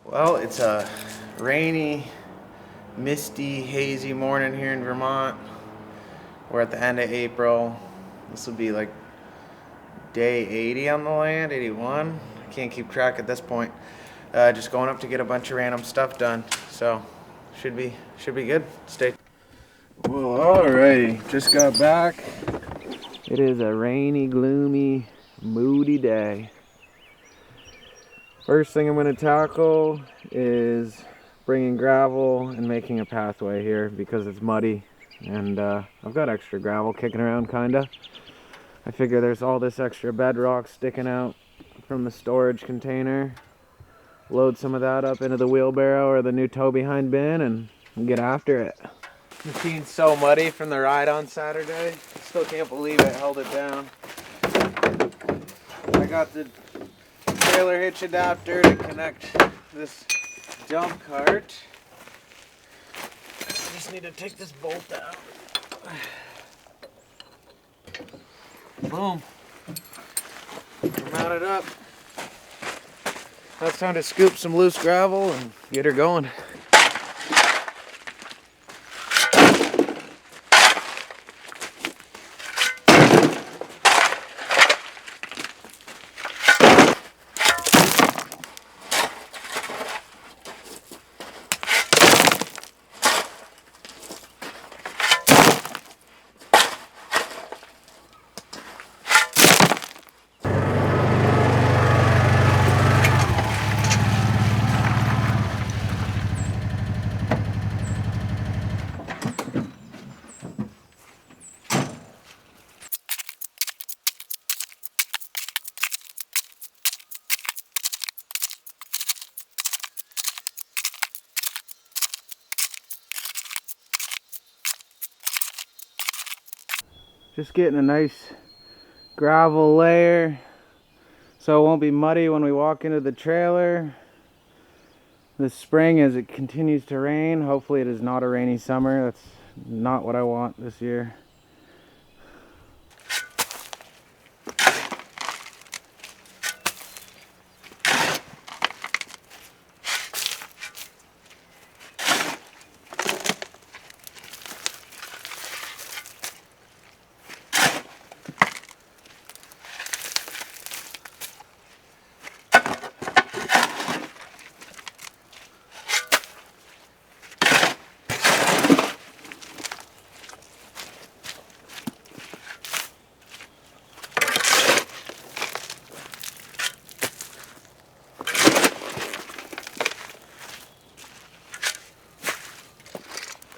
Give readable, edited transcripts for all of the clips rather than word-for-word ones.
Well, it's a rainy, misty, hazy morning here in Vermont. We're at the end of April. This will be like day 80 on the land, 81. I can't keep track at this point. Just going up to get a bunch of random stuff done. So should be good. Stay. Well, alrighty, just got back. It is a rainy, gloomy, moody day. First thing I'm going to tackle is bringing gravel and making a pathway here because it's muddy, and I've got extra gravel kicking around kinda. I figure there's all this extra bedrock sticking out from the storage container. Load some of that up into the wheelbarrow or the new tow behind bin and get after it. Machine's so muddy from the ride on Saturday. Still can't believe it held it down. I got the trailer hitch adapter to connect this dump cart. I just need to take this bolt out. Boom. Mount it up. Now it's time to scoop some loose gravel and get her going. Just getting a nice gravel layer so it won't be muddy when we walk into the trailer this spring as it continues to rain. Hopefully it is not a rainy summer. That's not what I want this year.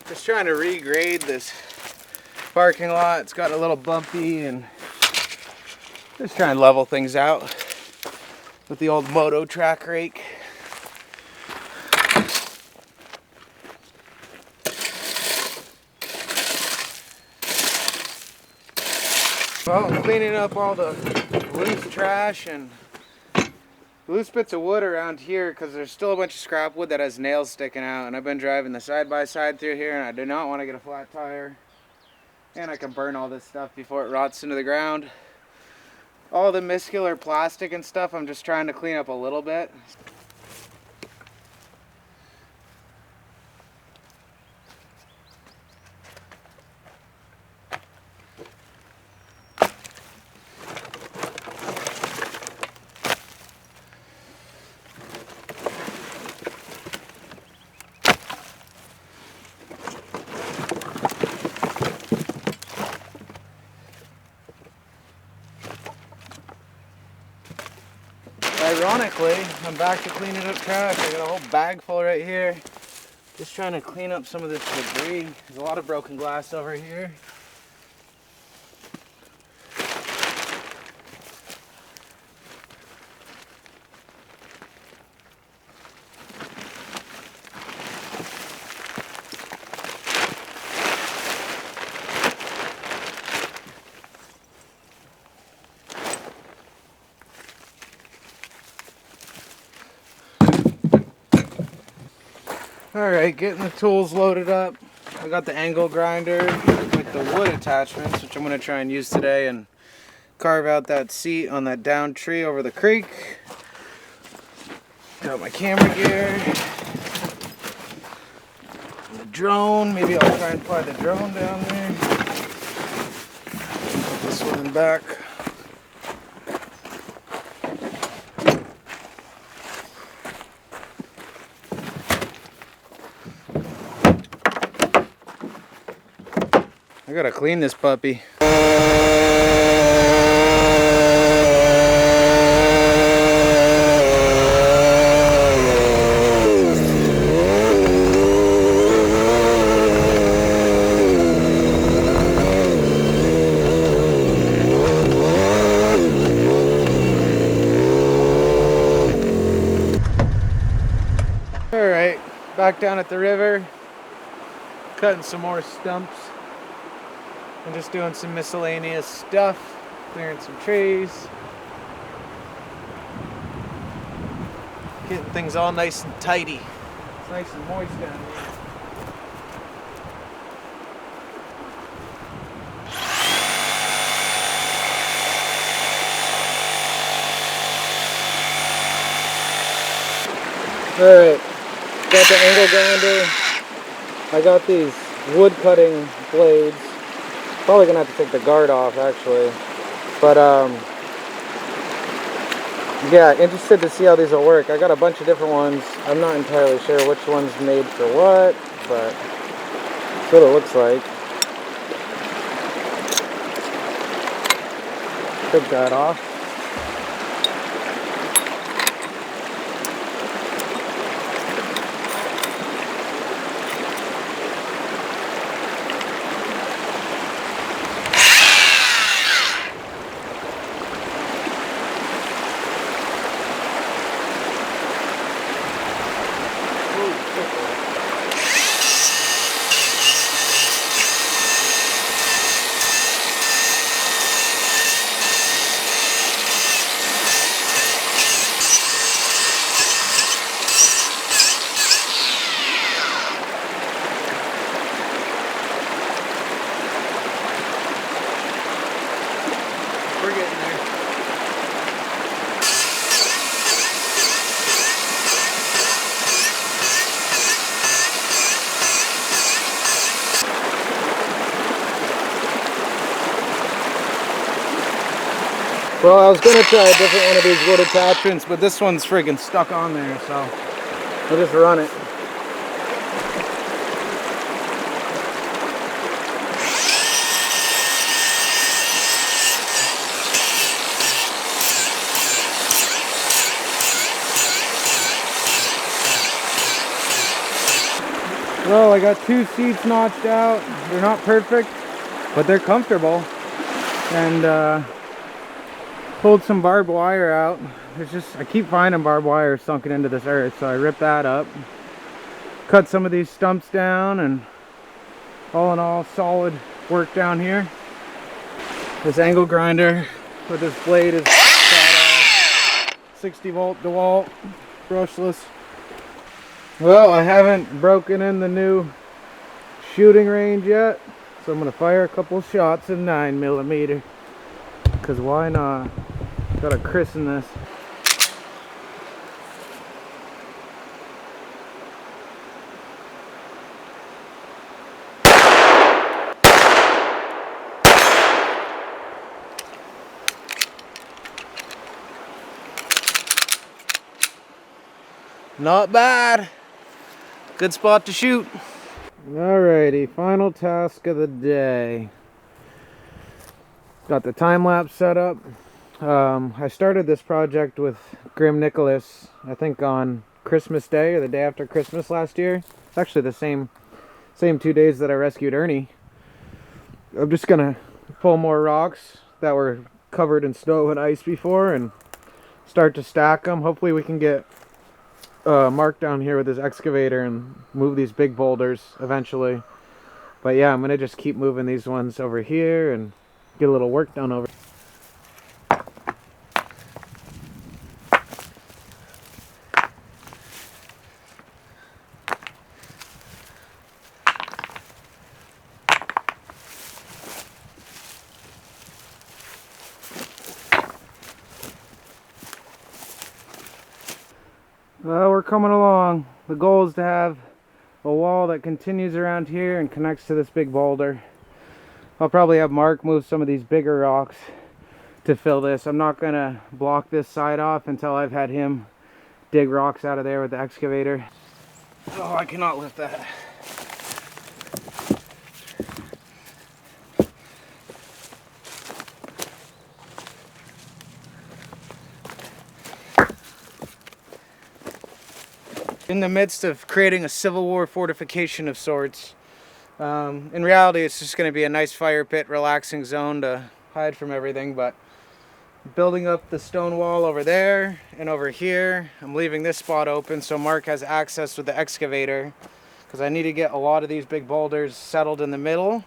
Just trying to regrade this parking lot. It's gotten a little bumpy and just trying to level things out with the old moto track rake. Well, I'm cleaning up all the loose trash and loose bits of wood around here because there's still a bunch of scrap wood that has nails sticking out, and I've been driving the side-by-side through here and I do not want to get a flat tire, and I can burn all this stuff before it rots into the ground. All the muscular plastic and stuff I'm just trying to clean up a little bit. Ironically, I'm back to cleaning up trash. I got a whole bag full right here. Just trying to clean up some of this debris. There's a lot of broken glass over here. Alright, getting the tools loaded up. I got the angle grinder with the wood attachments, which I'm going to try and use today and carve out that seat on that downed tree over the creek. Got my camera gear. The drone. Maybe I'll try and fly the drone down there. Put this one in back. I gotta clean this puppy. Alright, back down at the river, cutting some more stumps. And just doing some miscellaneous stuff, clearing some trees, getting things all nice and tidy. It's nice and moist down here. Alright, got the angle grinder. I got these wood cutting blades. Probably gonna have to take the guard off actually, but yeah, interested to see how these will work. I got a bunch of different ones. I'm not entirely sure which one's made for what, but that's what it looks like. Take that off. We're getting there. Well, I was going to try a different one of these wood attachments, but this one's friggin' stuck on there, so I'll just run it. Well, I got two seats notched out. They're not perfect, but they're comfortable. And pulled some barbed wire out. There's just, I keep finding barbed wire sunken into this earth, so I ripped that up. Cut some of these stumps down, and all in all, solid work down here. This angle grinder with this blade is 60 volt DeWalt, brushless. Well, I haven't broken in the new shooting range yet, so I'm going to fire a couple shots in 9mm. Because why not? Gotta christen this. Not bad. Good spot to shoot. Alrighty, final task of the day. Got the time lapse set up. I started this project with Grim Nicholas, I think on Christmas Day or the day after Christmas last year. It's actually the same 2 days that I rescued Ernie. I'm just gonna pull more rocks that were covered in snow and ice before and start to stack them. Hopefully we can get Mark down here with his excavator and move these big boulders eventually. But yeah, I'm gonna just keep moving these ones over here and get a little work done over. Well, we're coming along. The goal is to have a wall that continues around here and connects to this big boulder. I'll probably have Mark move some of these bigger rocks to fill this. I'm not gonna block this side off until I've had him dig rocks out of there with the excavator. Oh, I cannot lift that. In the midst of creating a Civil War fortification of sorts. In reality, it's just going to be a nice fire pit, relaxing zone to hide from everything, but building up the stone wall over there and over here. I'm leaving this spot open so Mark has access with the excavator, because I need to get a lot of these big boulders settled in the middle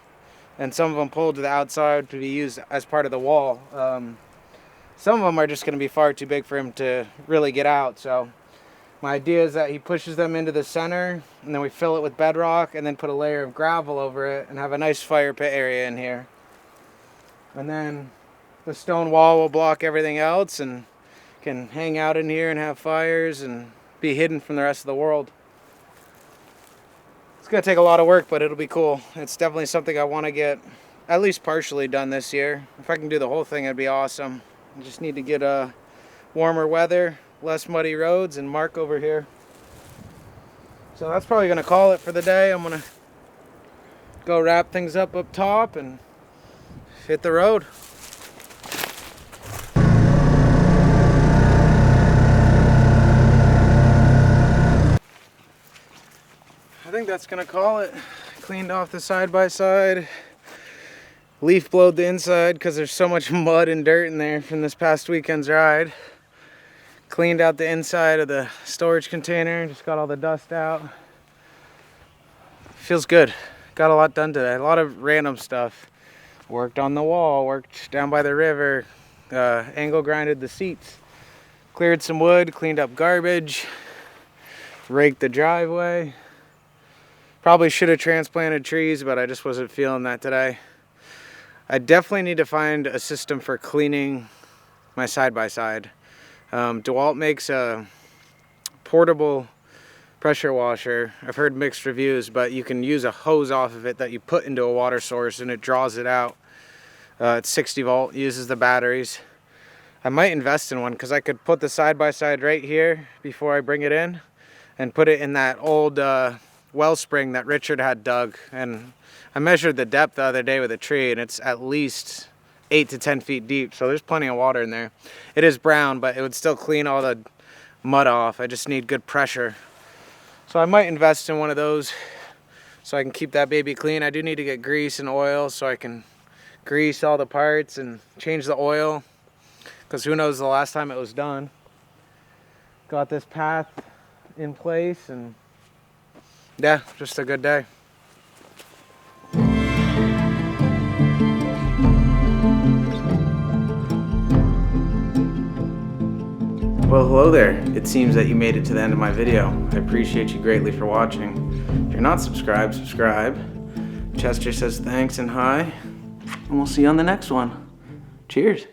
and some of them pulled to the outside to be used as part of the wall. Some of them are just going to be far too big for him to really get out, so my idea is that he pushes them into the center and then we fill it with bedrock and then put a layer of gravel over it and have a nice fire pit area in here. And then the stone wall will block everything else and can hang out in here and have fires and be hidden from the rest of the world. It's going to take a lot of work, but it'll be cool. It's definitely something I want to get at least partially done this year. If I can do the whole thing, it'd be awesome. I just need to get warmer weather, less muddy roads, and Mark over here. So that's probably going to call it for the day. I'm going to go wrap things up top and hit the road. I think that's going to call it. Cleaned off the side-by-side. Leaf blowed the inside because there's so much mud and dirt in there from this past weekend's ride. Cleaned out the inside of the storage container, just got all the dust out. Feels good. Got a lot done today, a lot of random stuff. Worked on the wall, worked down by the river, angle grinded the seats, cleared some wood, cleaned up garbage, raked the driveway. Probably should have transplanted trees, but I just wasn't feeling that today. I definitely need to find a system for cleaning my side-by-side. DeWalt makes a portable pressure washer. I've heard mixed reviews, but you can use a hose off of it that you put into a water source and it draws it out. It's 60 volt, uses the batteries. I might invest in one because I could put the side-by-side right here before I bring it in and put it in that old wellspring that Richard had dug. And I measured the depth the other day with a tree and it's at least 8 to 10 feet deep, so there's plenty of water in there. It is brown, but it would still clean all the mud off. I just need good pressure. So I might invest in one of those so I can keep that baby clean. I do need to get grease and oil so I can grease all the parts and change the oil, because who knows the last time it was done. Got this path in place and yeah, just a good day. Well, hello there. It seems that you made it to the end of my video. I appreciate you greatly for watching. If you're not subscribed, subscribe. Chester says thanks and hi. And we'll see you on the next one. Cheers.